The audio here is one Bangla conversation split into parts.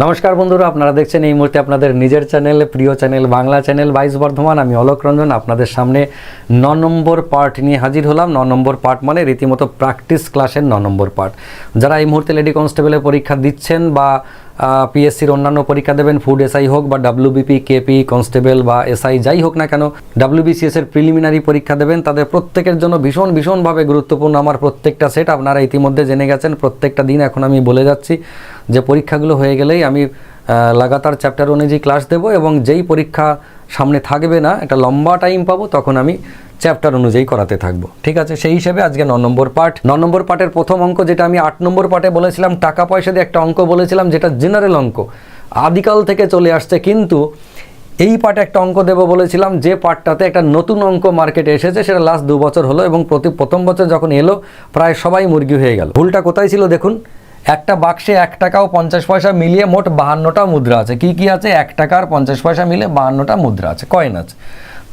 নমস্কার বন্ধুরা, আপনারা দেখছেন এই মুহূর্তে আপনাদের নিজের চ্যানেল, প্রিয় চ্যানেল, বাংলা চ্যানেল 22 বর্ধমান। আমি অলোক রঞ্জন আপনাদের সামনে 9 নম্বর পার্ট নিয়ে হাজির হলাম। 9 নম্বর পার্ট মানে রীতিমতো প্র্যাকটিস ক্লাসের 9 নম্বর পার্ট। যারা এই মুহূর্তে লেডি কনস্টেবলের পরীক্ষা দিচ্ছেন বা পিএসসির অন্যান্য পরীক্ষা দেবেন, ফুড এসআই হোক বা ডাব্লিউবিপি, কেপি, কনস্টেবল বা এসআই যাই হোক না কেন, ডাব্লিউবিসিএস এর প্রিলিমিনারি পরীক্ষা দেবেন, তাদের প্রত্যেকের জন্য ভীষণভাবে গুরুত্বপূর্ণ আমার প্রত্যেকটা সেট। আপনারা ইতিমধ্যে জেনে গেছেন, প্রত্যেকটা দিন এখন আমি বলে যাচ্ছি যে পরীক্ষাগুলো হয়ে গেলেই আমি লাগাতার চ্যাপ্টার অনুযায়ী ক্লাস দেব, এবং যেই পরীক্ষা সামনে থাকবে না, একটা লম্বা টাইম পাবো, তখন আমি চ্যাপ্টার অনুযায়ী করাতে থাকবো। ঠিক আছে, সেই হিসেবে আজকে 9 নম্বর পার্ট। 9 নম্বর পার্টের প্রথম অঙ্ক, যেটা আমি 8 নম্বর পার্টে বলেছিলাম, টাকা পয়সা দিয়ে একটা অঙ্ক বলেছিলাম, যেটা জেনারেল অঙ্ক আদিকাল থেকে চলে আসছে, কিন্তু এই পার্টে একটা অঙ্ক দেবো বলেছিলাম, যে পার্টটাতে একটা নতুন অঙ্ক মার্কেটে এসেছে, সেটা লাস্ট 2 বছর হলো, এবং প্রথম বছর যখন এলো প্রায় সবাই মুরগি হয়ে গেল। ভুলটা কোথায় ছিল দেখুন, একটা বাক্সে 1 টাকা ও 50 পয়সা মিলিয়ে মোট 52টা মুদ্রা আছে। কি আছে? 1 টাকা আর 50 পয়সা মিলে 52টা মুদ্রা আছে, কয়েন আছে।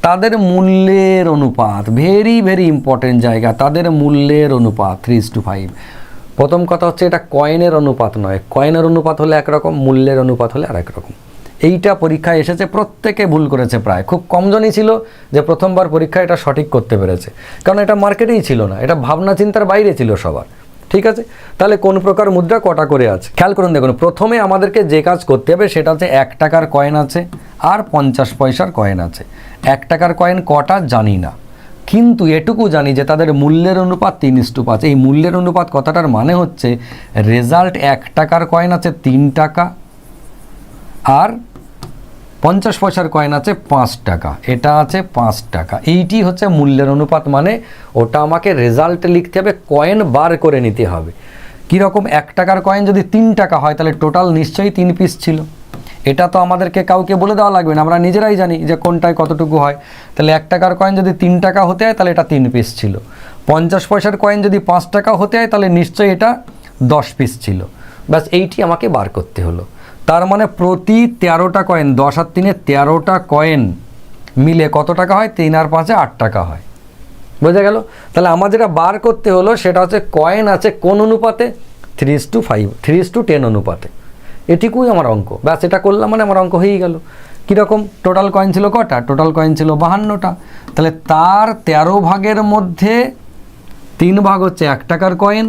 তাদের মূল্যের অনুপাত, ভেরি ইম্পর্টেন্ট জায়গা, তাদের মূল্যের অনুপাত 3:5। প্রথম কথা হচ্ছে, এটা কয়েনের অনুপাত নয়। কয়েনের অনুপাত হলে একরকম, মূল্যের অনুপাত হলে আরেক রকম। এইটা পরীক্ষায় এসেছে, প্রত্যেকে ভুল করেছে, প্রায় খুব কমজনই ছিল যে প্রথমবার পরীক্ষায় এটা সঠিক করতে পেরেছে, কারণ এটা মার্কেটেই ছিল না, এটা ভাবনা চিন্তার বাইরে ছিল সবার। ঠিক আছে, তাহলে কোন প্রকার মুদ্রা কটা করে আছে খেয়াল করুন। দেখুন, প্রথমে আমাদেরকে যে কাজ করতে হবে সেটা হচ্ছে 1 টাকার কয়েন আছে আর 50 পয়সার কয়েন আছে। 1 টাকার কয়েন কটা জানি না, কিন্তু এটুকু জানি যে তাদের মূল্যের অনুপাত 3:5। এই মূল্যের অনুপাত কথাটার মানে হচ্ছে রেজাল্ট 1 টাকার কয়েন আছে 3 টাকা আর 50 পয়সার কয়েন আছে 5 টাকা, এটা আছে 5 টাকা। এইটি হচ্ছে মূল্যের অনুপাত, মানে ওটা আমাকে রেজাল্টে লিখতে হবে, কয়েন বার করে নিতে হবে। কীরকম? 1 টাকার কয়েন যদি 3 টাকা হয়, তাহলে টোটাল নিশ্চয়ই 3 পিস ছিল। এটা তো আমাদেরকে কাউকে বলে দেওয়া লাগবে না, আমরা নিজেরাই জানি যে কোনটায় কতটুকু হয়। তাহলে 1 টাকার কয়েন যদি 3 টাকা হতে হয়, তাহলে এটা 3 পিস ছিল। 50 পয়সার কয়েন যদি 5 টাকা হতে হয়, তাহলে নিশ্চয়ই এটা 10 পিস ছিল। ব্যাস, এইটি আমাকে বার করতে হলো। তার মানে প্রতি 13টা কয়েন, 10 আর 3 13টা কয়েন মিলে কত টাকা হয়? 3 আর 5 8 টাকা হয়। বোঝা গেল? তাহলে আমার যেটা বার করতে হলো সেটা হচ্ছে কয়েন আছে কোন অনুপাতে? 3:5, 3:10 অনুপাতে। এটুকুই আমার অঙ্ক। ব্যাস, এটা করলাম মানে আমার অঙ্ক হয়েই গেল। কীরকম? টোটাল কয়েন ছিল কটা? টোটাল কয়েন ছিল 52টা। তাহলে তার 13 ভাগের মধ্যে 3 ভাগ হচ্ছে 1 টাকার কয়েন,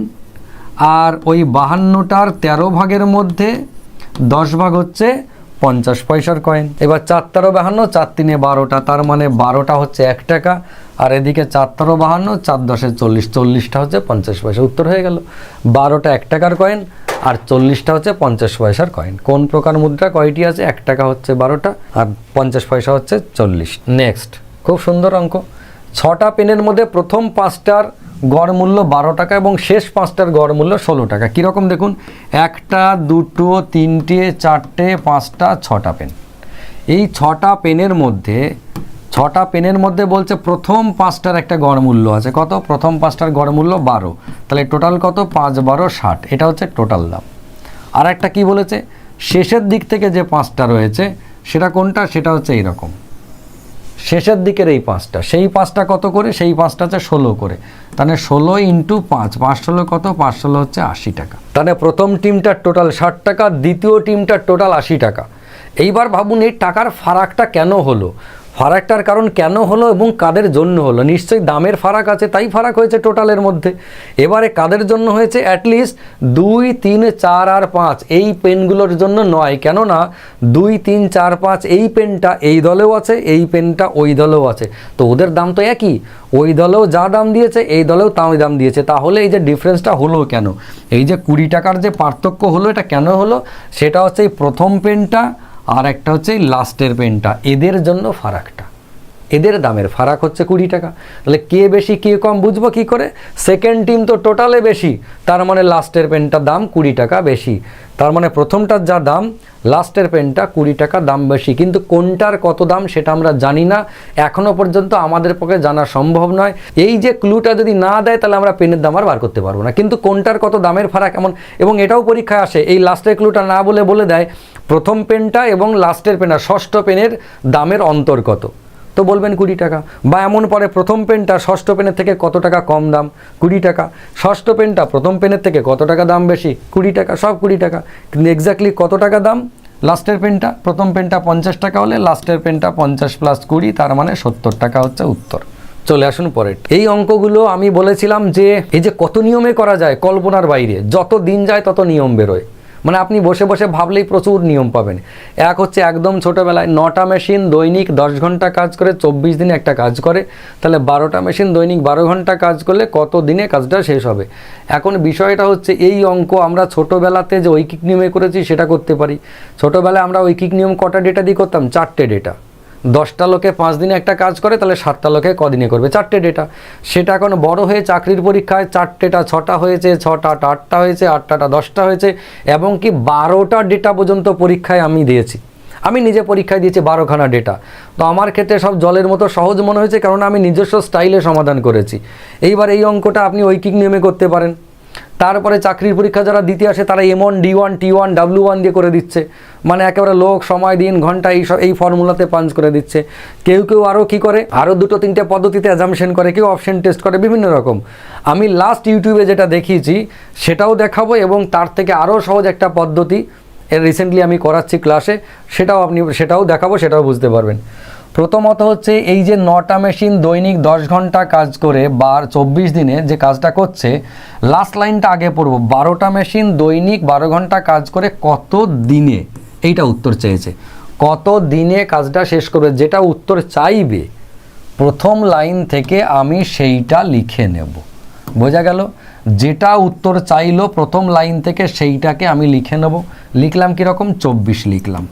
আর ওই 52টার 13 ভাগের মধ্যে 10 ভাগ হচ্ছে 50 পয়সার কয়েন। এবার 4 13 52, 4 3 12টা, তার মানে 12টা হচ্ছে 1 টাকা, আর এদিকে 4 13 52, 4 10 40, 40টা হচ্ছে 50 পয়সা। উত্তর হয়ে গেল। 12টা 1 টাকার কয়েন আর 40টা হচ্ছে 50 পয়সার কয়েন। কোন প্রকার মুদ্রা কয়টি আছে? 1 টাকা হচ্ছে 12টা আর 50 পয়সা হচ্ছে 40। নেক্সট, খুব সুন্দর অঙ্ক। 6টা পেনের মধ্যে প্রথম 5টার গড় মূল্য 12 টাকা এবং শেষ 5টার গড় মূল্য 16 টাকা। কীরকম দেখুন, 1টা 2টো 3টে 4টে 5টা 6টা পেন। এই 6টা পেনের মধ্যে বলছে প্রথম 5টার একটা গড় মূল্য আছে কত? প্রথম 5টার গড় মূল্য 12, তাহলে টোটাল কত? 5 12 60, এটা হচ্ছে টোটাল দাম। আর একটা কি বলেছে? শেষের দিক থেকে যে 5টা রয়েছে সেটা কোনটা? সেটা হচ্ছে এইরকম, শেষের দিকের এই 5টা। সেই 5টা কত করে? সেই 5টা হচ্ছে 16 করে। তাহলে 16 × 5, 5 16 কত? 5 16 হচ্ছে 80 টাকা। তাহলে প্রথম টিমটার টোটাল 60 টাকা, দ্বিতীয় টিমটার টোটাল 80 টাকা। এইবার ভাবুন, এই টাকার ফারাকটা কেন হলো? ফারাকটার কারণ কেন হলো এবং কাদের জন্য হলো? নিশ্চয়ই দামের ফারাক আছে, তাই ফারাক হয়েছে টোটালের মধ্যে। এবারে কাদের জন্য হয়েছে? অ্যাটলিস্ট 2 3 4 আর 5 এই পেনগুলোর জন্য নয়। কেননা 2 3 4 5 এই পেনটা এই দলেও আছে, এই পেনটা ওই দলেও আছে, তো ওদের দাম তো একই। ওই দলেও যা দাম দিয়েছে, এই দলেও তাই দাম দিয়েছে। তাহলে এই যে ডিফারেন্সটা হলো কেন? এই যে 20 টাকার যে পার্থক্য হলো, এটা কেন হলো? সেটা হচ্ছে এই প্রথম পেনটা আর একটা হচ্ছে এই লাস্টের পেনটা, এদের জন্য ফারাকটা। এদের দামের ফারাক হচ্ছে 20 টাকা। তাহলে কে বেশি কে কম বুঝবো কি করে? সেকেন্ড টিম তো টোটালে বেশি, তার মানে লাস্টের পেনটার দাম 20 টাকা বেশি। তার মানে প্রথমটার যা দাম, লাস্টের পেনটা 20 টাকা দাম বেশি। কিন্তু কোনটার কত দাম সেটা আমরা জানি না, এখনও পর্যন্ত আমাদের পক্ষে জানা সম্ভব নয়। এই যে ক্লুটা যদি না দেয়, তাহলে আমরা পেনের দাম আর বার করতে পারবো না। কিন্তু কোনটার কত দামের ফারাক এমন, এবং এটাও পরীক্ষায় আসে, এই লাস্টের ক্লুটা না বলে দেয় প্রথম পেনটা এবং লাস্টের পেনটা, ষষ্ঠ পেনের দামের অন্তর কত। তো বলবেন 20 টাকা। বা এমন পরে প্রথম পেনটা ষষ্ঠ পেনের থেকে কত টাকা কম দাম, 20 টাকা। ষষ্ঠ পেনটা প্রথম পেনের থেকে কত টাকা দাম বেশি, 20 টাকা, সব 20 টাকা। কিন্তু এক্স্যাক্টলি কত টাকা দাম লাস্টের পেনটা? প্রথম পেনটা 50 টাকা হলে লাস্টের পেনটা 50 + 20, তার মানে 70 টাকা হচ্ছে উত্তর। চলে আসুন পরে। এই অঙ্কগুলো আমি বলেছিলাম যে এই যে কত নিয়মে করা যায়, কল্পনার বাইরে। যত দিন যায় তত নিয়ম বেরোয়, মানে আপনি বসে বসে ভাবলেই প্রচুর নিয়ম পাবেন। এক হচ্ছে একদম ছোটোবেলায় 9টা মেশিন দৈনিক 10 ঘন্টা কাজ করে 24 দিনে একটা কাজ করে, তাহলে 12টা মেশিন দৈনিক 12 ঘন্টা কাজ করলে কত দিনে কাজটা শেষ হবে। এখন বিষয়টা হচ্ছে এই অঙ্ক আমরা ছোটোবেলাতে যে ঐকিক নিয়মে করেছি সেটা করতে পারি। ছোটোবেলায় আমরা ঐকিক নিয়ম কটা ডেটা দিয়ে করতাম? 4টে ডেটা। 10টা লোকে 5 দিনে একটা কাজ করে, তাহলে 7টা লোকে কদিনে করবে? 4টে ডেটা। সেটা এখন বড় হয়ে চাকরির পরীক্ষায় 4টেটা 6টা হয়েছে, 6টা 8টা হয়েছে, 8টা 10টা হয়েছে, এবং কি 12টা ডেটা পর্যন্ত পরীক্ষায় আমি দিয়েছি। আমি নিজে পরীক্ষায় দিয়েছি 12খানা ডেটা। তো আমার ক্ষেত্রে সব জলের মতো সহজ মনে হয়েছে, কারণ আমি নিজস্ব স্টাইলে সমাধান করেছি। এইবার এই অঙ্কটা আপনি ঐকিক নিয়মে করতে পারেন। তারপরে চাকরির পরীক্ষা যারা দিতে আসে তারা M1 D1 T1 W1 দিয়ে করে দিচ্ছে, মানে একেবারে লোক, সময়, দিন, ঘন্টা এই ফর্মুলাতে পাঞ্চ করে দিচ্ছে। কেউ কেউ আরও কী করে, আরও 2-3টে পদ্ধতিতে অ্যাজাম্পশন করে, কেউ অপশন টেস্ট করে, বিভিন্ন রকম। আমি লাস্ট ইউটিউবে যেটা দেখিয়েছি সেটাও দেখাবো, এবং তার থেকে আরও সহজ একটা পদ্ধতি রিসেন্টলি আমি করাচ্ছি ক্লাসে, সেটাও দেখাবো, সেটাও বুঝতে পারবেন। প্রথমত হচ্ছে এই যে 9টা মেশিন দৈনিক 10 ঘন্টা কাজ করে 24 দিনে যে কাজটা করছে, লাস্ট লাইনটা আগে পড়ব। 12টা মেশিন দৈনিক 12 ঘন্টা কাজ করে কত দিনে, এইটা উত্তর চেয়েছে। কত দিনে কাজটা শেষ করবে, যেটা উত্তর চাইবে প্রথম লাইন থেকে আমি সেইটা লিখে নেব। বোঝা গেল? যেটা উত্তর চাইলো প্রথম লাইন থেকে সেইটাকে আমি লিখে নেব। লিখলাম কীরকম? 24 লিখলাম।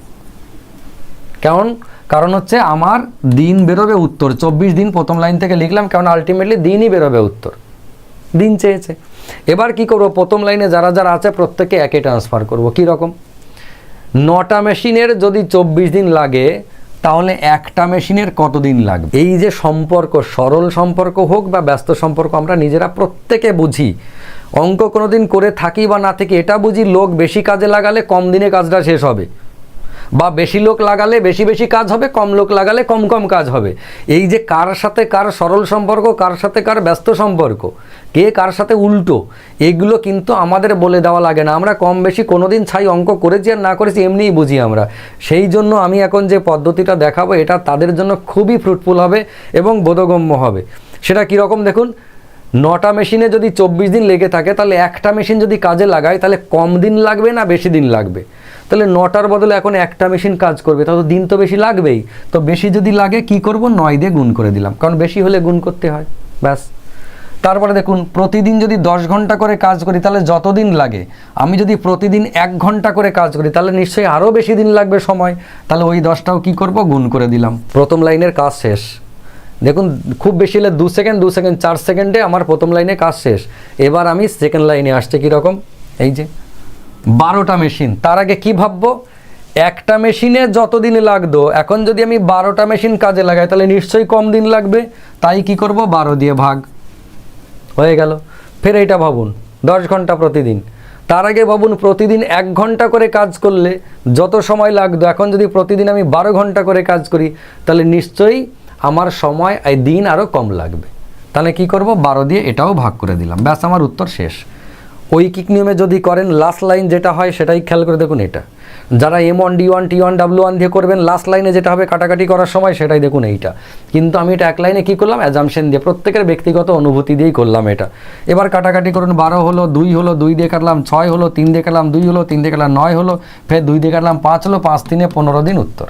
কারণ হচ্ছে আমার দিন বেরোবে উত্তর, 24 দিন প্রথম লাইন থেকে লিখলাম, কারণ আলটিমেটলি দিনই বেরোবে উত্তর, দিন চেয়েছে। এবার কি করব, প্রথম লাইনে যারা যারা আছে প্রত্যেকে একে ট্রান্সফার করব। কি রকম? 9টা মেশিনের যদি 24 দিন লাগে, তাহলে একটা মেশিনের কত দিন লাগবে? এই যে সম্পর্ক, সরল সম্পর্ক হোক বা ব্যস্ত সম্পর্ক, আমরা নিজেরা প্রত্যেকে বুঝি। অঙ্ক কোনোদিন করে থাকি বা না থাকি, এটা বুঝি লোক বেশি কাজে লাগালে কম দিনে কাজটা শেষ হবে, বা বেশি লোক লাগালে বেশি বেশি কাজ হবে, কম লোক লাগালে কম কম কাজ হবে। এই যে কার সাথে কার সরল সম্পর্ক, কার সাথে কার ব্যস্ত সম্পর্ক, কে কার সাথে উল্টো, এগুলো কিন্তু আমাদের বলে দেওয়া লাগে না। আমরা কম বেশি কোনোদিন ছাই অঙ্ক করেছি আর না করেছি এমনিই বুঝি আমরা। সেই জন্য আমি এখন যে পদ্ধতিটা দেখাবো এটা তাদের জন্য খুবই ফ্রুটফুল হবে এবং বোধগম্য হবে। সেটা কীরকম দেখুন, 9টা মেশিনে যদি 24 দিন লেগে থাকে, তাহলে একটা মেশিন যদি কাজে লাগায় তাহলে কম দিন লাগবে না বেশি দিন লাগবে? তাহলে 9টার বদলে এখন একটা মেশিন কাজ করবে, তাহলে দিন তো বেশি লাগবেই। তো বেশি যদি লাগে কি করব, 9 দিয়ে গুণ করে দিলাম, কারণ বেশি হলে গুণ করতে হয়, ব্যাস। তারপরে দেখুন, প্রতিদিন যদি 10 ঘন্টা করে কাজ করি তাহলে যত দিন লাগে, আমি যদি প্রতিদিন 1 ঘন্টা করে কাজ করি তাহলে নিশ্চয়ই আরও বেশি দিন লাগবে সময়, তাহলে ওই 10টাও কী করব, গুণ করে দিলাম। প্রথম লাইনের কাজ শেষ। দেখুন, খুব বেশি হলে 2 সেকেন্ড 4 সেকেন্ডে আমার প্রথম লাইনে কাজ শেষ। এবার আমি সেকেন্ড লাইনে আসছে কীরকম, এই যে 12টা মেশিন। তার আগে কি ভাববো, একটা মেশিনে যত দিন লাগতো, এখন যদি আমি 12টা মেশিন কাজে লাগাই তাহলে নিশ্চয়ই কম দিন লাগবে, তাই কি করব, 12 দিয়ে ভাগ হয়ে গেল। ফের এইটা ভাবুন, 10 ঘন্টা প্রতিদিন। তার আগে ভাবুন, প্রতিদিন 1 ঘন্টা করে কাজ করলে যত সময় লাগতো, এখন যদি প্রতিদিন আমি 12 ঘন্টা করে কাজ করি তাহলে নিশ্চয়ই আমার সময় এই দিন আরও কম লাগবে। তাহলে কি করব, 12 দিয়ে এটাও ভাগ করে দিলাম, ব্যাস আমার উত্তর শেষ। ঐকিক নিয়মে যদি করেন লাস্ট লাইন যেটা হয় সেটাই খেয়াল করে দেখুন। এটা যারা M1 D1 T1 W1 দিয়ে করবেন, লাস্ট লাইনে যেটা হবে কাটাকাটি করার সময় সেটাই দেখুন এইটা। কিন্তু আমি এটা এক লাইনে কী করলাম, অ্যাজাম্পশন দিয়ে, প্রত্যেকের ব্যক্তিগত অনুভূতি দিয়েই করলাম এটা। এবার কাটাকাটি করুন, 12 হলো, 2 হলো, 2 দিয়ে কাটলাম, 6 হলো, 3 দিয়ে কাটলাম, 2 হলো, 3 দিয়ে কাটলাম, 9 হলো, ফের 2 দিয়ে কাটলাম, 5 হলো, 5 3 15 দিন উত্তর,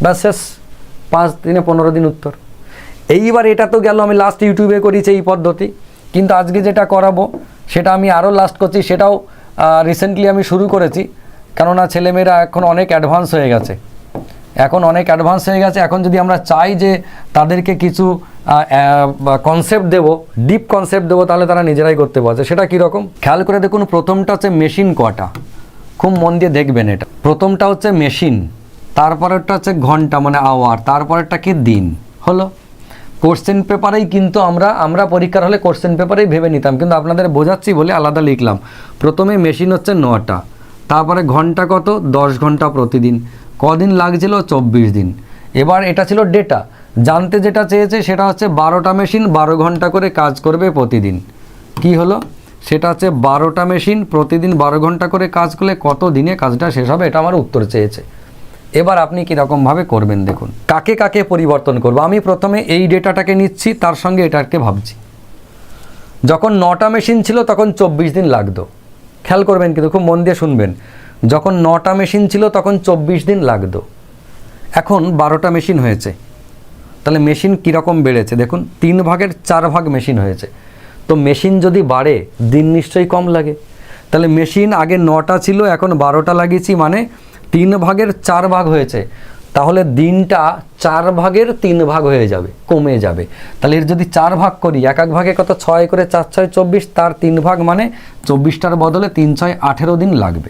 ব্যাস শেষ। 5 3 15 দিন উত্তর। এইবার এটা তো গেল আমি লাস্ট ইউটিউবে করেছি এই পদ্ধতি, কিন্তু আজকে যেটা করাবো সেটা আমি আরও লাস্ট করছি, সেটাও রিসেন্টলি আমি শুরু করেছি। কেননা ছেলেমেয়েরা এখন অনেক অ্যাডভান্স হয়ে গেছে, এখন যদি আমরা চাই যে তাদেরকে কিছু কনসেপ্ট দেবো, ডিপ কনসেপ্ট দেবো, তাহলে তারা নিজেরাই করতে পারছে। সেটা কীরকম খেয়াল করে দেখুন। প্রথমটা হচ্ছে মেশিন কটা, খুব মন দিয়ে দেখবেন এটা। প্রথমটা হচ্ছে মেশিন, তারপরেরটা হচ্ছে ঘন্টা মানে আওয়ার, তারপরেরটা কি দিন হলো। কোশ্চেন পেপারেই কিন্তু আমরা পরীক্ষার হলে কোশ্চেন পেপারেই ভেবে নিতাম, কিন্তু আপনাদের বোঝাচ্ছি বলে আলাদা লিখলাম। প্রথমে মেশিন হচ্ছে 9টা, তারপরে ঘন্টা কত, 10 ঘন্টা প্রতিদিন, কদিন লাগছিল, 24 দিন। এবার এটা ছিল ডেটা, জানতে যেটা চেয়েছে সেটা হচ্ছে 12টা মেশিন 12 ঘন্টা করে কাজ করবে প্রতিদিন। কি হলো, সেটা হচ্ছে 12টা মেশিন প্রতিদিন 12 ঘন্টা করে কাজ করলে কত দিনে কাজটা শেষ হবে, এটা আমার উত্তর চেয়েছে। এবার আপনি কীরকমভাবে করবেন দেখুন। কাকে কাকে পরিবর্তন করব, আমি প্রথমে এই ডেটাটাকে নিচ্ছি, তার সঙ্গে এটাকে ভাবছি। যখন 9টা মেশিন ছিল তখন 24 দিন লাগতো। খেয়াল করবেন কিন্তু, খুব মন দিয়ে শুনবেন। যখন 9টা মেশিন ছিল তখন 24 দিন লাগতো। এখন 12টা মেশিন হয়েছে, তাহলে মেশিন কীরকম বেড়েছে দেখুন, 3 ভাগের 4 ভাগ মেশিন হয়েছে। তো মেশিন যদি বাড়ে দিন নিশ্চয়ই কম লাগে। তাহলে মেশিন আগে 9টা ছিল, এখন 12টা লাগিয়েছি, মানে 3 ভাগের 4 ভাগ হয়েছে। তাহলে দিনটা 4 ভাগের 3 ভাগ হয়ে যাবে, কমে যাবে। তাহলে এর যদি 4 ভাগ করি, এক এক ভাগে কত, 6 করে 4 6 24, তার 3 ভাগ মানে 24টার বদলে 3 6 18 দিন লাগবে।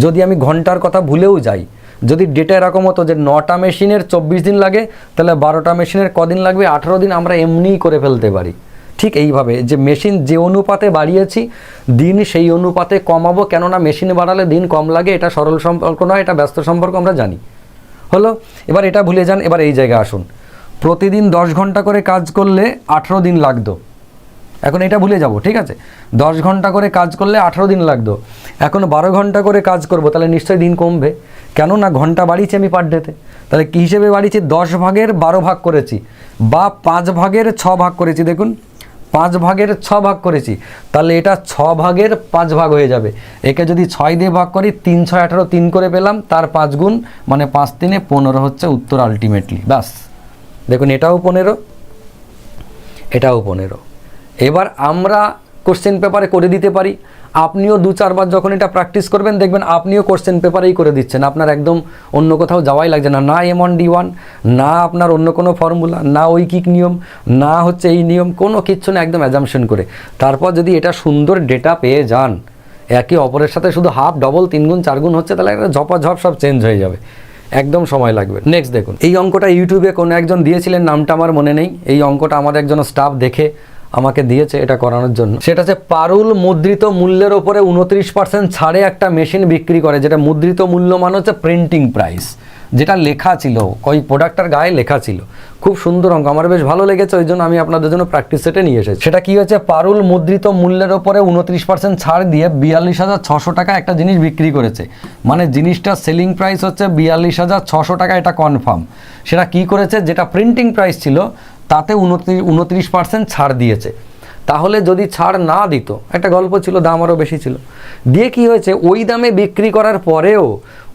যদি আমি ঘন্টার কথা ভুলেও যাই, যদি ডেটা এরকম হতো যে 9টা মেশিনের 24 দিন লাগে, তাহলে 12টা মেশিনের কদিন লাগবে, 18 দিন আমরা এমনিই করে ফেলতে পারি। ঠিক এইভাবে যে মেশিন যে অনুপাতে বাড়িয়েছি, দিন সেই অনুপাতে কমাবো, কেননা মেশিন বাড়ালে দিন কম লাগে। এটা সরল সম্পর্ক নয়, এটা ব্যস্ত সম্পর্ক, আমরা জানি। হলো, এবার এটা ভুলে যান, এবার এই জায়গায় আসুন। প্রতিদিন 10 ঘন্টা করে কাজ করলে 18 দিন লাগতো, এখন এটা ভুলে যাব, ঠিক আছে। 10 ঘন্টা করে কাজ করলে 18 দিন লাগতো, এখন 12 ঘন্টা করে কাজ করব, তাহলে নিশ্চয়ই দিন কমবে, কেননা ঘন্টা বাড়িয়েছি আমি পার ডেতে। তাহলে কী হিসেবে বাড়িয়েছি, 10 ভাগের 12 ভাগ করেছি, বা 5 ভাগের 6 ভাগ করেছি। দেখুন 5 ভাগের 6 ভাগ করেছি, তাহলে এটা 6 ভাগের 5 ভাগ হয়ে যাবে। একে যদি 6 দিয়ে ভাগ করি, 3 6 18, 3 করে পেলাম, তার 5 গুণ মানে 5 3 15 হচ্ছে উত্তর আলটিমেটলি। ব্যাস দেখুন, এটাও 15, এটাও 15। এবার আমরা কোশ্চেন পেপারে করে দিতে পারি। আপনিও 2-4 বার যখন এটা প্র্যাকটিস করবেন, দেখবেন আপনিও কোশ্চেন পেপারেই করে দিচ্ছেন, আপনার একদম অন্য কোথাও যাওয়াই লাগছে না। না M1D1, না আপনার অন্য কোনো ফর্মুলা, না ঐকিক নিয়ম, না হচ্ছে এই নিয়ম, কোনো কিচ্ছু না, একদম অ্যাজাম্পশন করে। তারপর যদি এটা সুন্দর ডেটা পেয়ে যান, একে অপরের সাথে শুধু হাফ ডবল 3 গুণ 4 গুণ হচ্ছে, তাহলে একটা ঝপাঝপ সব চেঞ্জ হয়ে যাবে, একদম সময় লাগবে। নেক্সট দেখুন, এই অঙ্কটা ইউটিউবে কোনো একজন দিয়েছিলেন, নামটা আমার মনে নেই। এই অঙ্কটা আমাদের একজন স্টাফ দেখে আমাকে দিয়েছে এটা করানোর জন্য। সেটা হচ্ছে পারুল মুদ্রিত মূল্যের ওপরে 29% ছাড়ে একটা মেশিন বিক্রি করে, যেটা মুদ্রিত মূল্য মানে হচ্ছে প্রিন্টিং প্রাইস, যেটা লেখা ছিল ওই প্রোডাক্টটার গায়ে লেখা ছিল। খুব সুন্দর অঙ্ক, আমার বেশ ভালো লেগেছে, ওই জন্য আমি আপনাদের জন্য প্র্যাকটিস সেটে নিয়ে এসেছি। সেটা কি হচ্ছে, পারুল মুদ্রিত মূল্যের ওপরে 29% ছাড় দিয়ে 42,600 টাকা একটা জিনিস বিক্রি করেছে। মানে জিনিসটা সেলিং প্রাইস হচ্ছে 42,600 টাকা, এটা কনফার্ম। সেটা কি করেছে, যেটা প্রিন্টিং প্রাইস ছিল তাতে 29% ছাড় দিয়েছে। তাহলে যদি ছাড় না দিত, একটা গল্প ছিল, দাম আরও বেশি ছিল, দিয়ে কি হয়েছে, ওই দামে বিক্রি করার পরেও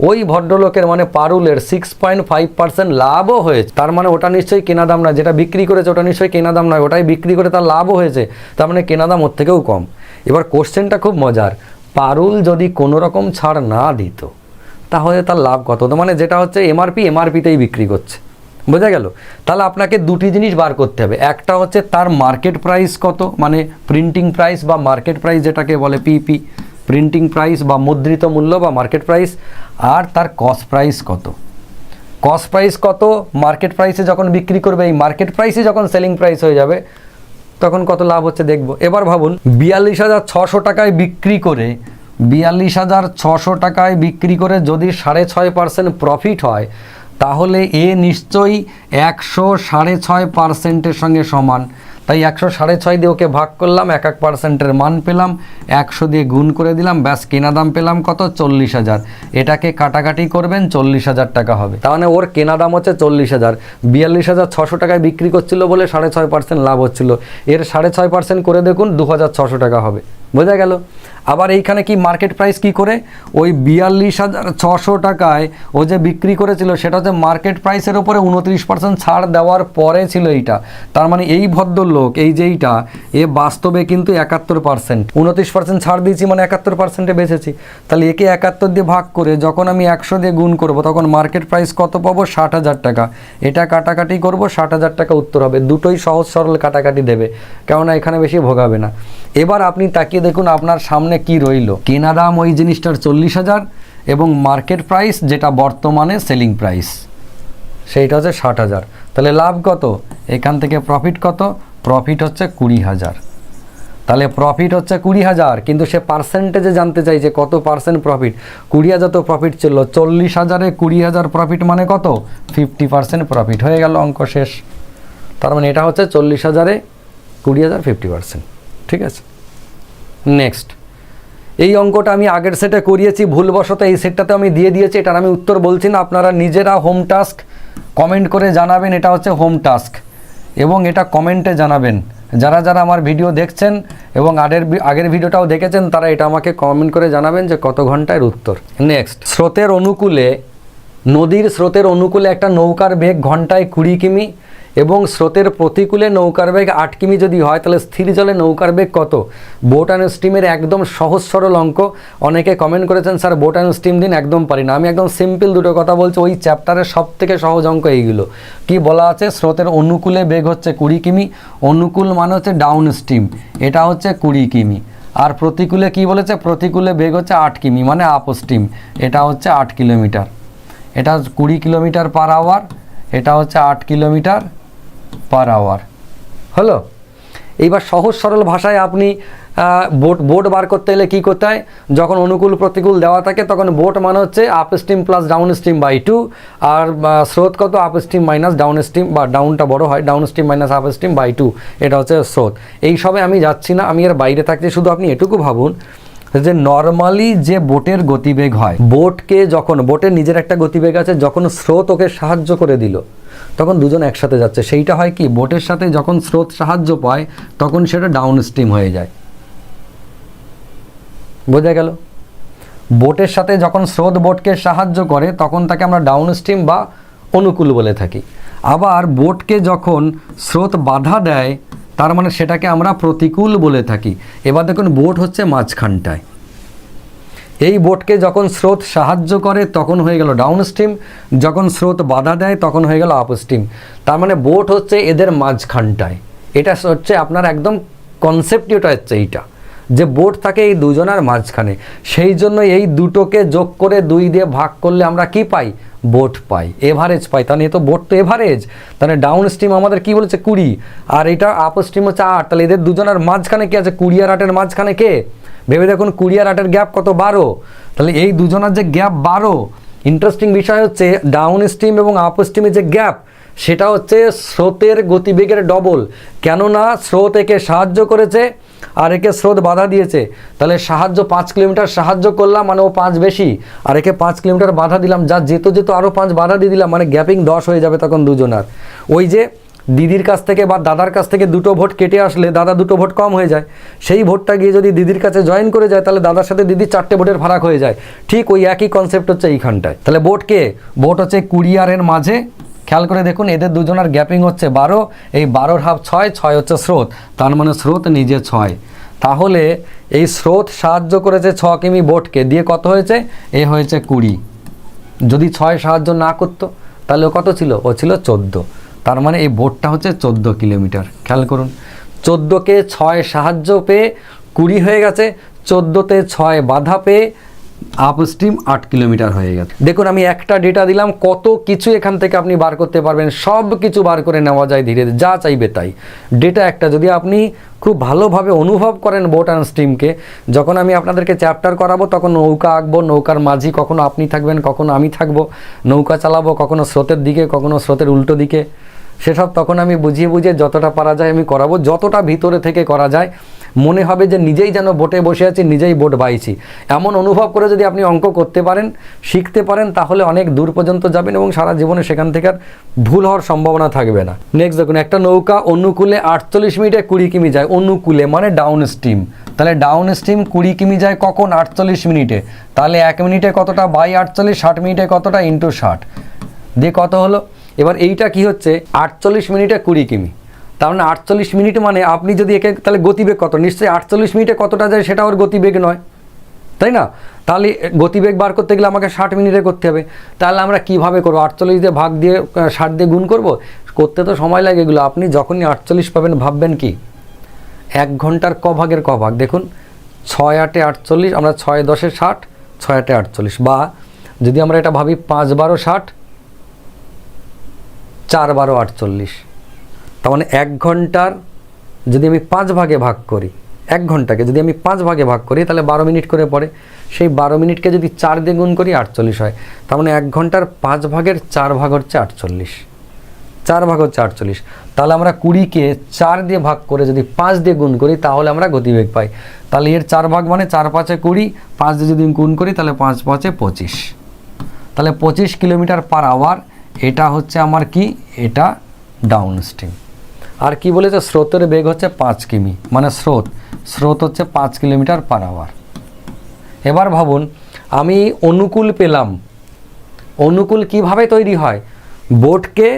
ওই ভদ্রলোকের মানে পারুলের 6.5% লাভও হয়েছে। তার মানে ওটা নিশ্চয়ই কেনা দাম না, যেটা বিক্রি করেছে ওটা নিশ্চয়ই কেনা দাম নয়, ওটাই বিক্রি করে তার লাভও হয়েছে, তার মানে কেনা দাম ওর থেকেও কম। এবার কোশ্চেনটা খুব মজার, পারুল যদি কোনো রকম ছাড় না দিত তাহলে তার লাভ কত হতো, মানে যেটা হচ্ছে এমআরপিতেই বিক্রি করছে, বোঝা গেল। তাহলে আপনাকে দুটি জিনিস বার করতে হবে, একটা হচ্ছে তার মার্কেট প্রাইস কত, মানে প্রিন্টিং প্রাইস বা মার্কেট প্রাইস যেটাকে বলে পিপি, প্রিন্টিং প্রাইস বা মুদ্রিত মূল্য বা মার্কেট প্রাইস, আর তার কস্ট প্রাইস কত। কস্ট প্রাইস কত মার্কেট প্রাইসে যখন বিক্রি করবে, এই মার্কেট প্রাইসে যখন সেলিং প্রাইস হয়ে যাবে তখন কত লাভ হচ্ছে দেখব। এবার ভাবুন 42,600 টাকায় বিক্রি করে, 42,600 টাকায় বিক্রি করে যদি 6.5% প্রফিট হয়, তাহলে এ নিশ্চয়ই 100.5% সঙ্গে সমান। তাই 100.5 দিয়ে ওকে ভাগ করলাম, 1% মান পেলাম, 100 দিয়ে গুণ করে দিলাম, ব্যাস কেনা দাম পেলাম কত, 40,000। এটাকে কাটাকাটি করবেন, 40,000 টাকা হবে। তার মানে ওর কেনা দাম হচ্ছে 40,000, 42,600 টাকায় বিক্রি করছিল বলে 6.5% লাভ হচ্ছিল, এর 6.5% করে দেখুন 2,600 টাকা হবে, বোঝা গেল। আবার এইখানে কি মার্কেট প্রাইস কি করে, ওই 42,600 টাকায় ও যে বিক্রি করেছিল সেটা হচ্ছে মার্কেট প্রাইসের ওপরে 29% ছাড় দেওয়ার পরে ছিল এইটা। তার মানে এই ভদ্রলোক এই যেইটা, এ বাস্তবে কিন্তু 71%, 29% ছাড় দিয়েছি মানে 71%-এ বেচেছি। তাহলে একে 71 দিয়ে ভাগ করে যখন আমি 100 দিয়ে গুণ করব, তখন মার্কেট প্রাইস কত পাবো, 60,000 টাকা। এটা কাটাকাটি করব, 60,000 টাকা উত্তর হবে। দুটোই সহজ সরল কাটাকাটি দেবে, কেননা এখানে বেশি ভোগাবে না। এবার আপনি তাকিয়ে দেখুন আপনার সামনে কি রইল, কেনা দাম ওই জিনিসটার 40,000 এবং মার্কেট প্রাইস যেটা বর্তমানে সেলিং প্রাইস সেইটা হচ্ছে 60,000। তাহলে লাভ কত, এখান থেকে প্রফিট কত, প্রফিট হচ্ছে 20,000। তাহলে প্রফিট হচ্ছে 20,000, কিন্তু সে পার্সেন্টেজে জানতে চাইছে কত পার্সেন্ট প্রফিট। 20,000 তো প্রফিট ছিল, 40,000-এ 20,000 প্রফিট মানে কত? 50% প্রফিট। হয়ে গেল, অঙ্ক শেষ। তার মানে এটা হচ্ছে 40,000-এ 20,000 50%। ঠিক আছে, নেক্সট। এই অঙ্কটা আমি আগের সেটে করিয়েছি, ভুলবশত এই সেটটাতে আমি দিয়ে দিয়েছি। এটার আমি উত্তর বলছি না, আপনারা নিজেরা হোম টাস্ক কমেন্ট করে জানাবেন। এটা হচ্ছে হোম টাস্ক, এবং এটা কমেন্টে জানাবেন। যারা যারা আমার ভিডিও দেখছেন এবং আগের ভিডিওটাও দেখেছেন, তারা এটা আমাকে কমেন্ট করে জানাবেন যে কত ঘন্টার উত্তর। নেক্সট, স্রোতের অনুকূলে, নদীর স্রোতের অনুকূলে একটা নৌকার বেগ ঘন্টায় 20 কিমি এবং স্রোতের প্রতিকূলে নৌকার বেগ 8 কিমি যদি হয়, তাহলে স্থির জলে নৌকার বেগ কত? বোট অ্যান্ড স্টিমের একদম সহজ সরল অঙ্ক। অনেকে কমেন্ট করেছেন স্যার বোট অ্যান্ড স্টিম দিন, একদম পারি না। আমি একদম সিম্পল দুটো কথা বলছি, ওই চ্যাপ্টারের সব থেকে সহজ অঙ্ক এইগুলো। কি বলা আছে? স্রোতের অনুকূলে বেগ হচ্ছে 20 কিমি, অনুকূল মানে হচ্ছে ডাউন স্ট্রিম, এটা হচ্ছে 20 কিমি। আর প্রতিকূলে কি বলেছে? প্রতিকূলে বেগ হচ্ছে 8 কিমি মানে আপ স্ট্রিম, এটা হচ্ছে 8 কিলোমিটার। এটা 20 কিলোমিটার পার আওয়ার, এটা হচ্ছে 8 কিলোমিটার পার আওয়ার। হলো? এইবার সহজ সরল ভাষায় আপনি বোট বার করতে গেলে কী করতে হয়? যখন অনুকূল প্রতিকূল দেওয়া থাকে তখন বোট মানে হচ্ছে upstream plus downstream by 2, আর স্রোত কত? Upstream minus downstream, বা ডাউনটা বড় হয়, downstream minus upstream by 2, এটা হচ্ছে স্রোত। এই সবে আমি যাচ্ছি না, আমি এর বাইরে থাকছি। শুধু আপনি এটুকু ভাবুন যে নর্মালি যে বোটের গতিবেগ হয়, বোটকে যখন, বোটের নিজের একটা গতিবেগ আছে, যখন স্রোত ওকে সাহায্য করে দিল তখন দুজন একসাথে যাচ্ছে, সেইটা হয় কি? বোটের সাথে যখন স্রোত সাহায্য পায় তখন সেটা ডাউন স্ট্রিম হয়ে যায়। বোঝা গেল? বোটের সাথে যখন স্রোত বোটকে সাহায্য করে তখন তাকে আমরা ডাউন স্ট্রিম বা অনুকূল বলে থাকি। আবার বোটকে যখন স্রোত বাধা দেয় তার মানে সেটাকে আমরা প্রতিকূল বলে থাকি। এবার দেখুন, বোট হচ্ছে মাঝখানটায়, এই বোটকে যখন স্রোত সাহায্য করে তখন হয়ে গেল ডাউন স্ট্রিম, যখন স্রোত বাধা দেয় তখন হয়ে গেল আপ স্ট্রিম। তার মানে বোট হচ্ছে এদের মাঝখানটায়। এটা হচ্ছে আপনার একদম কনসেপ্টটা হচ্ছে এইটা, যে বোট থাকে এই দুজনের মাঝখানে। সেই জন্য এই দুটোকে যোগ করে 2 দিয়ে ভাগ করলে আমরা কি পাই? বোট পাই, এভারেজ পাই। তাহলে এ তো বোট তো এভারেজ, তাহলে ডাউন স্ট্রিম আমাদের কি বলেছে? 20, আর এটা আপ স্ট্রিম হচ্ছে 8। তাহলে এদের দুজনের মাঝখানে কি আছে? 20 আর 8-এর মাঝখানে কে? ভেবে দেখুন, 20 আর 8-এর গ্যাপ কত? 12। তাহলে এই দুজনের যে গ্যাপ 12, ইন্টারেস্টিং বিষয় হচ্ছে ডাউন স্ট্রিম এবং আপ স্ট্রিমের যে গ্যাপ, সেটা হচ্ছে স্রোতের গতিবেগের ডবল। কেননা স্রোত একে সাহায্য করেছে আর একে স্রোত বাধা দিয়েছে। তাহলে সাহায্য 5 কিলোমিটার সাহায্য করলাম মানে ও 5 বেশি, আর একে 5 কিলোমিটার বাধা দিলাম, যা যেত আরও 5 বাধা দিয়ে দিলাম, মানে গ্যাপিং 10 হয়ে যাবে তখন দুজনার। ওই যে দিদির কাছ থেকে বা দাদার কাছ থেকে 2টো ভোট কেটে আসলে দাদা 2টো ভোট কম হয়ে যায়, সেই ভোটটা গিয়ে যদি দিদির কাছে জয়েন করে যায় তাহলে দাদার সাথে দিদির 4টে ভোটের ফারাক হয়ে যায়। ঠিক ওই একই কনসেপ্ট হচ্ছে এইখানটায়। তাহলে বোট কে? বোট হচ্ছে 20 আর এর মাঝে। খেয়াল করে দেখুন, এদের দুজনের গ্যাপিং হচ্ছে 12, এই 12-র হাফ 6, 6 হচ্ছে স্রোত, তার মানে স্রোত নিজে 6। তাহলে এই স্রোত সাহায্য করেছে 6 কিমি বোটকে, দিয়ে কত হয়েছে? এ হয়েছে 20। যদি 6 সাহায্য না করতো তাহলে ও কত ছিল? ও ছিল 14। তার মানে এই বোটটা হচ্ছে 14 কিলোমিটার। খেয়াল করুন, 14কে 6 সাহায্য পেয়ে 20 হয়ে গেছে, 14তে 6 বাধা পেয়ে আপ স্ট্রিম 8 কিলোমিটার হয়ে গেছে। দেখুন, আমি একটা ডেটা দিলাম, কত কিছু এখান থেকে আপনি বার করতে পারবেন। সব কিছু বার করে নেওয়া যায় ধীরে ধীরে, যা চাইবে তাই। ডেটা একটা, যদি আপনি খুব ভালোভাবে অনুভব করেন বোট অ্যান্ড স্ট্রিমকে, যখন আমি আপনাদেরকে চ্যাপ্টার করাবো তখন নৌকা আঁকবো, নৌকার মাঝি কখনো আপনি থাকবেন, কখনো আমি থাকবো, নৌকা চালাবো কখনো স্রোতের দিকে, কখনো স্রোতের উল্টো দিকে, সেসব তখন আমি বুঝিয়ে বুঝিয়ে যতটা পারা যায় আমি করাবো, যতটা ভিতরে থেকে করা যায়। মনে হবে যে নিজেই যেন বোটে বসে আছি, নিজেই বোট বাইছি, এমন অনুভব করে যদি আপনি অঙ্ক করতে পারেন, শিখতে পারেন, তাহলে অনেক দূর পর্যন্ত যাবেন এবং সারা জীবনে সেখান থেকে আর ভুল হওয়ার সম্ভাবনা থাকবে না। নেক্সট দেখুন, একটা নৌকা অনুকূলে 48 মিনিটে 20 কিমি যায়। অনুকূলে মানে ডাউন স্ট্রিম, তাহলে ডাউন স্ট্রিম 20 কিমি যায় কখন? 48 মিনিটে। তাহলে 1 মিনিটে কতটা বাই 48, 60 মিনিটে কতটা ইন্টু 60, দিয়ে কত হলো? এবার এইটা কি হচ্ছে? 48 মিনিটে 20 কিমি, তার মানে 48 মিনিট মানে আপনি যদি একে, তাহলে গতিবেগ কত? নিশ্চয়ই 48 মিনিটে কতটা যায় সেটা ওর গতিবেগ নয়, তাই না? তাহলে গতিবেগ বার করতে গেলে আমাকে 60 মিনিটে করতে হবে। তাহলে আমরা কিভাবে করবো? 48 দিয়ে ভাগ দিয়ে 60 দিয়ে গুণ করব? করতে তো সময় লাগে এগুলো। আপনি যখনই 48 পাবেন ভাববেন কি 1 ঘন্টার ক ভাগের ক ভাগ। দেখুন, 6 8 48, আমরা 6 10 60, 6 8 48, বা যদি আমরা এটা ভাবি 5 12 60, 4 12 48। তার মানে 1 ঘন্টার যদি আমি 5 ভাগে ভাগ করি 1 ঘন্টাকে যদি আমি 5 ভাগে ভাগ করি তাহলে 12 মিনিট করে পড়ে, সেই 12 মিনিটকে যদি 4 দিয়ে গুণ করি 48 হয়। তার মানে 1 ঘন্টার 5 ভাগের 4 ভাগ হচ্ছে 48, 4 ভাগ হচ্ছে 48। তাহলে আমরা 20কে 4 দিয়ে ভাগ করে যদি 5 দিয়ে গুণ করি তাহলে আমরা গতিবেগ পাই। তাহলে এর 4 ভাগ মানে 4 5 20, 5 দিয়ে যদি গুণ করি তাহলে 5 5 25, তাহলে 25 কিলোমিটার পার আওয়ার। এটা হচ্ছে আমার কি, এটা ডাউন স্ট্রিম। আর কি বলেছে, স্রোতের বেগ হচ্ছে 5 কিমি, মানে স্রোত হচ্ছে 5 কিলোমিটার পার আওয়ার। এবার ভাবুন আমি অনুকূল পেলাম, অনুকূল কিভাবে তৈরি হয়, বোটকে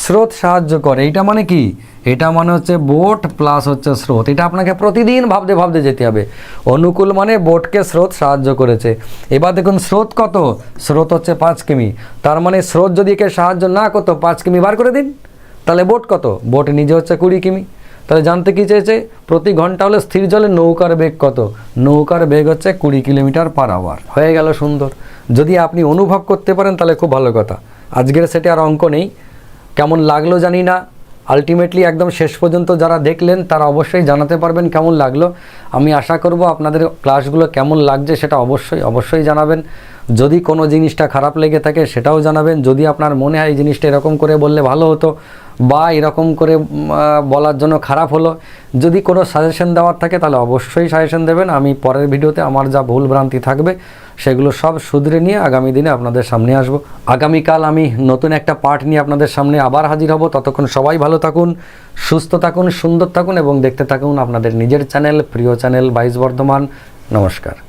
স্রোত সাহায্য করে। এটা মানে কি, এটা মানে হচ্ছে বোট প্লাস হচ্ছে স্রোত। এটা আপনাকে প্রতিদিন ভাবতে ভাবতে যেতে হবে। অনুকূল মানে বোটকে স্রোত সাহায্য করেছে। এবার দেখুন স্রোত কত, স্রোত হচ্ছে 5 কিমি। তার মানে স্রোত যদি একে সাহায্য না করতো 5 কিমি বার করে দিন, তাহলে বোট কত, বোট নিজে হচ্ছে 20 কিমি। তাহলে জানতে কি চেয়েছে, প্রতি ঘন্টা হলে স্থির জলে নৌকার বেগ কত, নৌকার বেগ হচ্ছে 20 কিলোমিটার পার আওয়ার। হয়ে গেল সুন্দর। যদি আপনি অনুভব করতে পারেন তাহলে খুব ভালো কথা। আজকের সেটে আর অঙ্ক নেই। কেমন লাগলো জানি না, আলটিমেটলি একদম শেষ পর্যন্ত যারা দেখলেন তারা অবশ্যই জানাতে পারবেন কেমন লাগলো। আমি আশা করব আপনাদের ক্লাসগুলো কেমন লাগছে সেটা অবশ্যই জানাবেন। যদি কোনো জিনিসটা খারাপ লেগে থাকে সেটাও জানাবেন। যদি আপনার মনে হয় এই জিনিসটা এরকম করে বললে ভালো হতো বা এরকম করে বলার জন্য খারাপ হলো, যদি কোনো সাজেশন দেওয়ার থাকে তাহলে অবশ্যই সাজেশন দেবেন। আমি পরের ভিডিওতে আমার যা ভুল ভ্রান্তি থাকবে সেগুলো সব শুধরে নিয়ে আগামী দিনে আপনাদের সামনে আসব। আগামীকাল আমি নতুন একটা পার্ট নিয়ে আপনাদের সামনে আবার হাজির হব। ততক্ষণ সবাই ভালো থাকুন, সুস্থ থাকুন, সুন্দর থাকুন এবং দেখতে থাকুন আপনাদের নিজের চ্যানেল, প্রিয় চ্যানেল 22 বর্ধমান। নমস্কার।